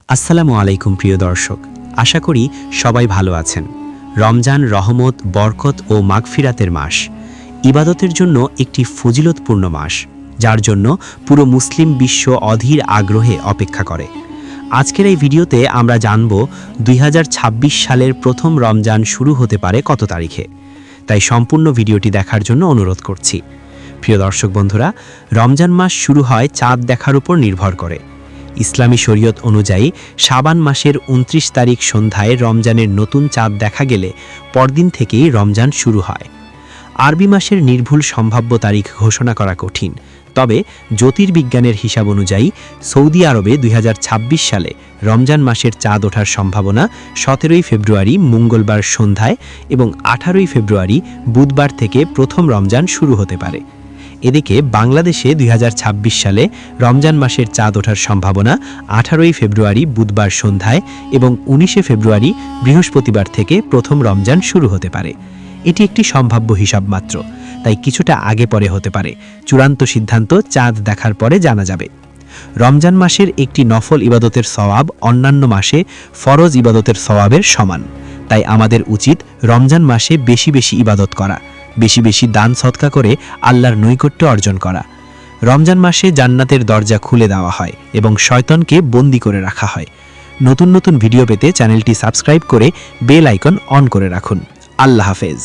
আসসালামু আলাইকুম প্রিয় দর্শক, আশা করি সবাই ভালো আছেন। রমজান রহমত, বরকত ও মাগফিরাতের মাস, ইবাদতের জন্য একটি ফজিলতপূর্ণ মাস, যার জন্য পুরো মুসলিম বিশ্ব অধীর আগ্রহে অপেক্ষা করে। আজকের এই ভিডিওতে আমরা জানব 2026 সালের প্রথম রমজান শুরু হতে পারে কত তারিখে। তাই সম্পূর্ণ ভিডিওটি দেখার জন্য অনুরোধ করছি। প্রিয় দর্শক বন্ধুরা, রমজান মাস শুরু হয় চাঁদ দেখার উপর নির্ভর করে। ইসলামী শরীয়ত অনুযায়ী শাবান মাসের 29 তারিখ সন্ধ্যায় রমজানের নতুন চাঁদ দেখা গেলে পরদিন থেকেই রমজান শুরু হয়। আরবি মাসের নির্ভুল সম্ভাব্য তারিখ ঘোষণা করা কঠিন, তবে জ্যোতির্বিজ্ঞানের হিসাব অনুযায়ী সৌদি আরবে 2026 সালে রমজান মাসের চাঁদ ওঠার সম্ভাবনা 17 ফেব্রুয়ারি মঙ্গলবার সন্ধ্যায় এবং 18 ফেব্রুয়ারি বুধবার থেকে প্রথম রমজান শুরু হতে পারে। এদিকে বাংলাদেশে 2026 সালে রমজান মাসের চাঁদ ওঠার সম্ভাবনা 18 ফেব্রুয়ারি বুধবার সন্ধ্যায় এবং 19 ফেব্রুয়ারি বৃহস্পতিবার থেকে প্রথম রমজান শুরু হতে পারে। এটি একটি সম্ভাব্য হিসাব মাত্র, তাই কিছুটা আগে পরে হতে পারে। চূড়ান্ত সিদ্ধান্ত চাঁদ দেখার পরে জানা যাবে। রমজান মাসের একটি নফল ইবাদতের সওয়াব অন্যান্য মাসে ফরজ ইবাদতের সওয়াবের সমান, তাই আমাদের উচিত রমজান মাসে বেশি বেশি ইবাদত করা, বেশি বেশি দান সদকা করে আল্লাহর নৈকট্য অর্জন করা। রমজান মাসে জান্নাতের দরজা খুলে দেওয়া হয় এবং শয়তানকে বন্দী করে রাখা হয়। নতুন নতুন ভিডিও পেতে চ্যানেলটি সাবস্ক্রাইব করে বেল আইকন অন করে রাখুন। আল্লাহ হাফেজ।